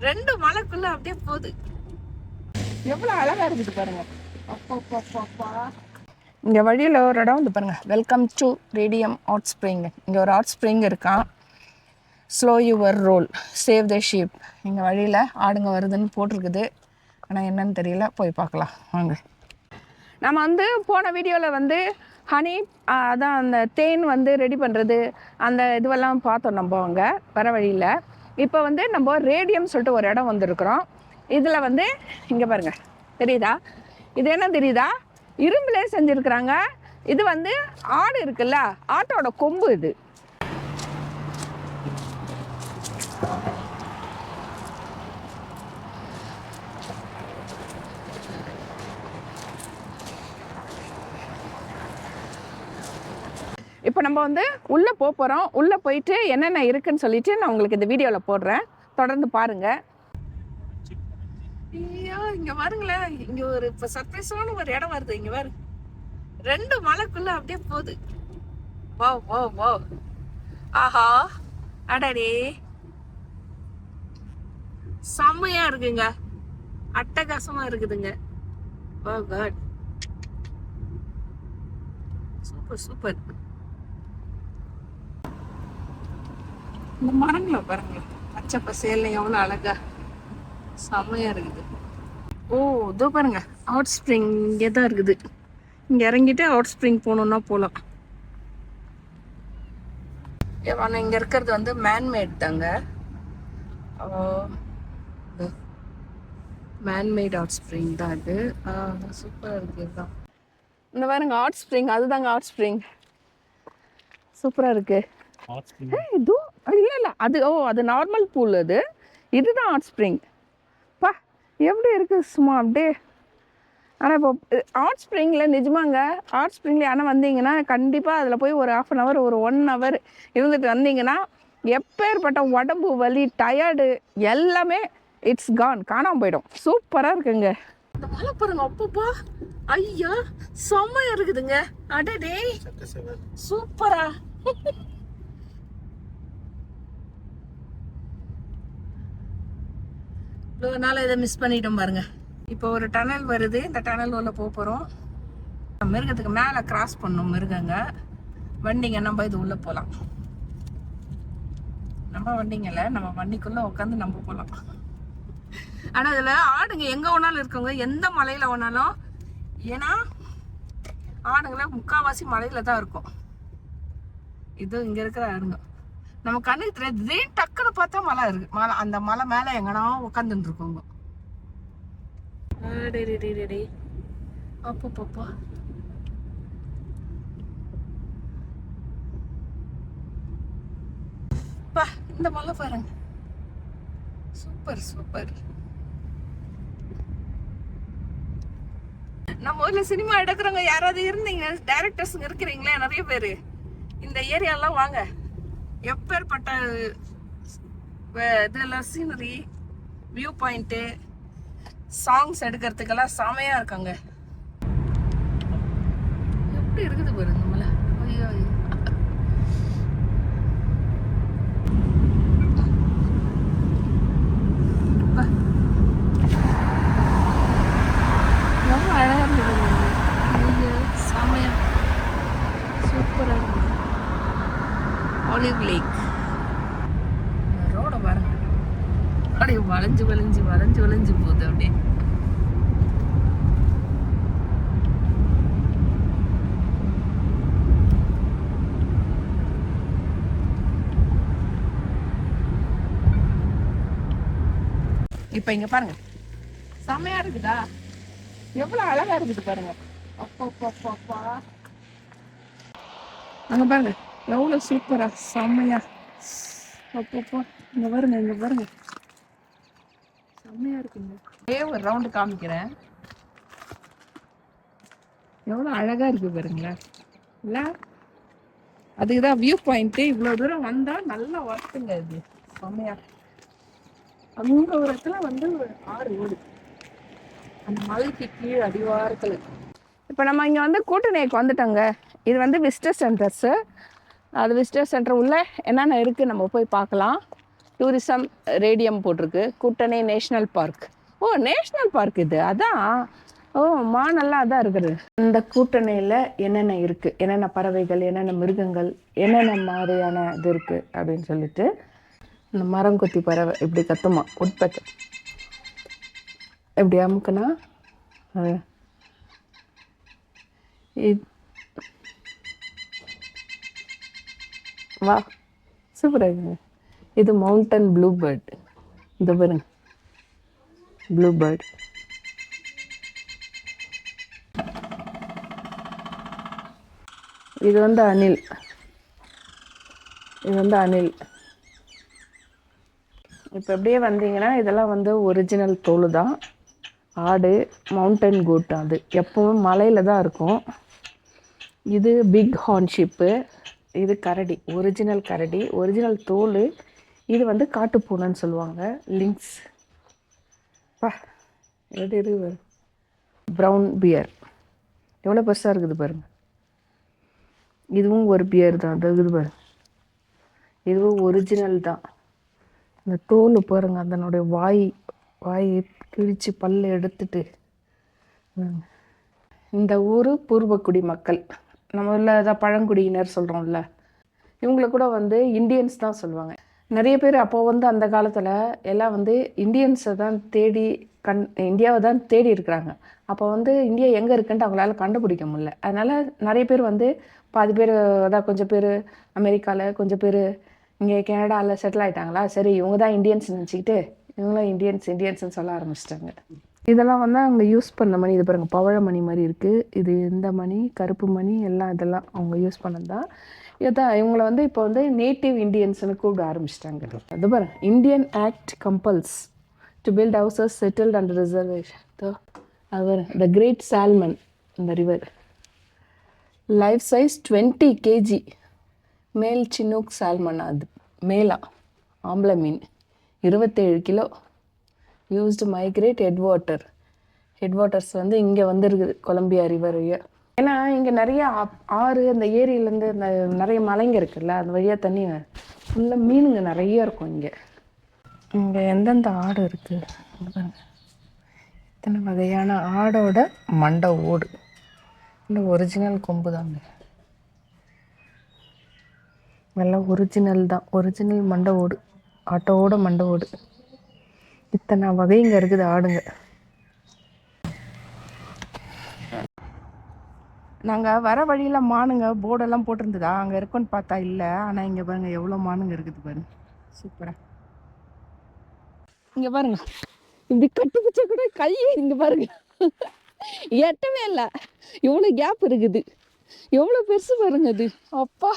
ரெண்டு மலைக்குள்ள அப்படியே போகுது. எவ்வளவு அழகா இருக்குது பாருங்க. அப்பா இங்க வழியில ஒரு இடம் வந்து பாருங்க, welcome to Radium hot spring. இங்க ஒரு ஹாட் ஸ்ப்ரிங் இருக்கான். Slow your roll, save the sheep. இங்க வழியில ஆடுங்க வருதுன்னு போட்டிருக்குது. ஆனால் என்னன்னு தெரியல, போய் பார்க்கலாம் வாங்க. நம்ம வந்து போன வீடியோவில் வந்து ஹனி, அதான் அந்த தேன் வந்து ரெடி பண்ணுறது, அந்த இதுவெல்லாம் பார்த்தோம் நம்ம அங்கே வர வழியில். இப்போ வந்து நம்ம ரேடியம் சொல்லிட்டு ஒரு இடம் வந்திருக்கிறோம். இதில் வந்து இங்கே பாருங்கள், தெரியுதா? இது என்ன தெரியுதா? இரும்புலே செஞ்சுருக்குறாங்க. இது வந்து ஆடு இருக்குல்ல, ஆட்டோட கொம்பு இது. இப்போ நம்ம வந்து உள்ளே போகிறோம். உள்ளே போயிட்டு என்னென்ன இருக்குன்னு சொல்லிட்டு நான் உங்களுக்கு இந்த வீடியோவில் போடுறேன், தொடர்ந்து பாருங்கள். ஐயோ இங்கே பாருங்களேன், இங்கே ஒரு இப்போ சர்ப்ரைஸான ஒரு இடம் வருது. இங்கே பாரு, ரெண்டு மலைக்குள்ள அப்படியே போகுது. வா வா வா, ஆஹா அடடே, செம்மையா இருக்குங்க, அட்டகாசமா இருக்குதுங்க. வா காட், சூப்பர் சூப்பர். இந்த மரங்களை பாருங்க, பச்சை பசேல்ல எவ்வளோ அழகா செம்மையா இருக்குது. ஓ இதோ பாருங்க, ஹாட் ஸ்ப்ரிங் இங்கே தான் இருக்குது. இங்கே இறங்கிட்டு ஹாட் ஸ்ப்ரிங் போகணுன்னா போகலாம். ஆனால் இங்கே இருக்கிறது வந்து மேன்மேட் தாங்க, மேன்மேட் ஹாட் ஸ்ப்ரிங் தான் இது. சூப்பராக இருக்குது இதுதான். இந்த பாருங்க ஹாட் ஸ்ப்ரிங், அதுதாங்க ஹாட் ஸ்ப்ரிங். சூப்பராக இருக்கு. இது இல்லை இல்லை, அது அது நார்மல் பூல், அது இதுதான் ஹாட் ஸ்ப்ரிங். பா எப்படி இருக்குது சும்மா அப்படியே. ஆனால் இப்போ ஹாட் ஸ்ப்ரிங்கில் நிஜமாங்க, ஹாட் ஸ்ப்ரிங்கில் ஆனால் வந்தீங்கன்னா கண்டிப்பாக அதில் போய் ஒரு 1/2 hour ஒரு 1 hour இருந்துட்டு வந்தீங்கன்னா எப்பேற்பட்ட உடம்பு வலி, டயர்டு எல்லாமே இட்ஸ் கான், காணாமல் போயிடும். சூப்பராக இருக்குங்க. இந்த மலை பாருங்க, அப்பப்பா ஐயா செம்மையா இருக்குதுங்க. அடடே சூப்பரா. இவ்வளோ இதை மிஸ் பண்ணிட்டோம் பாருங்க. இப்போ ஒரு டனல் வருது, இந்த டனல் உள்ள போகிறோம். மிருகத்துக்கு மேலே கிராஸ் பண்ணோம் மிருகங்க. வண்டிங்க நம்ம இது உள்ளே போகலாம். நம்ம வண்டிங்கல்ல, நம்ம வண்டிக்குள்ளே உட்காந்து நம்ம போகலாம். ஆனால் இதில் ஆடுங்க எங்கே வேணாலும் இருக்குங்க, எந்த மலையில் வேணாலும். ஏன்னா ஆடுங்கள முக்கால்வாசி மலையில் தான் இருக்கும். இது இங்கே இருக்கிற ஆடுங்க நம்ம கண்ணுக்கு தெரியாது, திடீர்னு டக்குன்னு பார்த்தா மலை இருக்கு. மலை, அந்த மலை மேலே எங்கன்னா உட்காந்துட்டு இருக்கோங்க. அப்பப்பா பா, இந்த மலை பாருங்க, சூப்பர் சூப்பர். நம்ம ஊர்ல சினிமா எடுக்கிறவங்க யாராவது இருந்தீங்க, டைரக்டர்ஸ் இருக்கிறீங்களே நிறைய பேரு, இந்த ஏரியாலாம் வாங்க. எப்பேற்பட்ட இதெல்லாம் சீனரி, வியூ பாயிண்ட்டு, சாங்ஸ் எடுக்கிறதுக்கெல்லாம் செமையா இருக்காங்க. எப்படி இருக்குது பாரு இந்த மலை. ஐயோ ரொம்ப அழகா இருக்குது. செமையா சூப்பரா இருக்குது. ஆலிவ் லேக் ரோட பாருங்க, அப்படியே வளைஞ்சு வளைஞ்சு வளைஞ்சு வளைஞ்சு போகுது அப்படியே. இப்ப இங்க பாருங்க, செமையா இருக்குதா? எவ்வளவு அழகா இருக்குது பாருங்க. அப்பா அங்க பாருங்க எவ்வளவு சூப்பரா செம்மையா. அப்பப்பா இங்க பாருங்க, இங்க பாருங்க செம்மையா இருக்குங்க. ஒரு ரவுண்டு காமிக்கிறேன், எவ்வளவு அழகா இருக்கு பாருங்களேன். இல்ல அதுக்குதான் வியூ பாயிண்ட். இவ்வளவு தூரம் வந்தா நல்லா ஒர்க்குங்க இது, செம்மையா. அங்க ஒரு இடத்துல வந்து ஒரு ஆறு ஓடு, அந்த மலைக்கு கீழே அடிவாரத்துல. இப்போ நம்ம இங்கே வந்து கூட்டணிக்கு வந்துட்டோங்க. இது வந்து விசிட்டர் சென்டர்ஸு. அது விசிட்டர் சென்டர் உள்ள என்னென்ன இருக்குது நம்ம போய் பார்க்கலாம். டூரிசம் ரேடியம் போட்டிருக்கு. கூட்டணை நேஷ்னல் பார்க். ஓ, நேஷ்னல் பார்க் இது. அதான். ஓ, மானெல்லாம் அதான் இருக்குது. இந்த கூட்டணையில் என்னென்ன இருக்குது, என்னென்ன பறவைகள், என்னென்ன மிருகங்கள், என்னென்ன மாதிரியான இது இருக்குது அப்படின்னு சொல்லிட்டு. இந்த மரம் கொத்தி பறவை இப்படி கத்துமா, உட்பெக்கர் இப்படி அமுக்குனா வா, சூப்பராக. இது மவுண்டன் ப்ளூ பேர்ட். இந்த பாருங்க, ப்ளூ பேர்ட். இது வந்து அணில். இது வந்து அணில். இப்போ அப்படியே வந்தீங்கன்னா இதெல்லாம் வந்து ஒரிஜினல் தோல் தான். ஆடு, மவுண்டன் கோட், அது எப்பவும் மலையில் தான் இருக்கும். இது பிக் ஹார்ன் ஷிப்பு. இது கரடி, ஒரிஜினல் கரடி, ஒரிஜினல் தோல். இது வந்து காட்டுப்பூனைன்னு சொல்லுவாங்க, லிங்க்ஸ். பா, எப்படி இருக்குது. ப்ரௌன் பியர் எவ்வளோ பெருசாக இருக்குது பாருங்க. இதுவும் ஒரு பியர் தான், அது இருக்குது பாருங்க. இதுவும் ஒரிஜினல் தான். இந்த தோல் பாருங்க, அதனுடைய வாய் கிழிச்சு பல்லு எடுத்துட்டு. இந்த ஊர் பூர்வக்குடி மக்கள், நம்ம ஊரில் அதான் பழங்குடியினர் சொல்கிறோம்ல, இவங்கள கூட வந்து இந்தியன்ஸ் தான் சொல்லுவாங்க. நிறைய பேர் அப்போ வந்து அந்த காலத்தில் எல்லாம் வந்து இந்தியன்ஸை தான் தேடி இந்தியாவை தான் தேடி இருக்கிறாங்க. அப்போ வந்து இந்தியா எங்கே இருக்குன்ட்டு அவங்களால கண்டுபிடிக்க முடியல. அதனால் நிறைய பேர் வந்து பாதி பேர் அதான் கொஞ்சம் பேர் அமெரிக்காவில், கொஞ்சம் பேர் இங்கே கனடாவில் செட்டில் ஆகிட்டாங்களா. சரி, இவங்க தான் இந்தியன்ஸ் நினச்சிக்கிட்டு இவங்களும் இந்தியன்ஸ்ன்னு சொல்ல ஆரம்பிச்சிட்டாங்க. இதெல்லாம் வந்து அவங்க யூஸ் பண்ண மணி. இது பாருங்கள், பவழ மணி மாதிரி இருக்குது. இது இந்த மணி, கருப்பு மணி எல்லாம் இதெல்லாம் அவங்க யூஸ் பண்ணது தான். இதான் இவங்களை வந்து இப்போ வந்து நேட்டிவ் இண்டியன்ஸ்னு கூப்பிட ஆரம்பிச்சிட்டாங்க. அது பாருங்க, Indian Act compels to build houses settled and reservation. அது பாருங்க, த கிரேட் சால்மன் இந்த ரிவர். லைஃப் சைஸ் 20 kg மேல் சின்னூக் சால்மன். அது மேலா ஆம்பளை மீன், 27 கிலோ. யூஸ்டு மைக்ரேட் ஹெட்வாட்டர்ஸ் வந்து இங்கே வந்துருக்குது, கொலம்பியா ரிவர். ஏன்னா இங்கே நிறைய ஆறு, அந்த ஏரியிலேருந்து இந்த நிறைய மலைங்க இருக்குல்ல, அந்த வழியாக தண்ணி ஃபுல்லாக மீனுங்க நிறைய இருக்கும் இங்கே. இங்கே எந்தெந்த ஆடு இருக்குது இத்தனை வகையான ஆடோட மண்டை ஓடு. இந்த ஒரிஜினல் கொம்பு தாங்க, எல்லாம் ஒரிஜினல் தான். ஒரிஜினல் மண்டை ஓடு, ஆட்டோட மண்டை ஓடு. இத்தனை வகைங்க இருக்குது ஆடுங்க. நாங்கள் வர வழியில் மானுங்க போர்டெல்லாம் போட்டிருந்ததா, அங்கே இருக்குன்னு பார்த்தா இல்லை. ஆனால் இங்கே பாருங்கள் எவ்வளோ மானுங்க இருக்குது பாருங்க, சூப்பராக. இங்கே பாருங்க, இப்படி கட்டி பிச்சை கூட கையே இங்கே பாருங்க எட்டவே இல்லை. எவ்வளோ கேப் இருக்குது, எவ்வளோ பெருசு பாருங்க அது. அப்பா,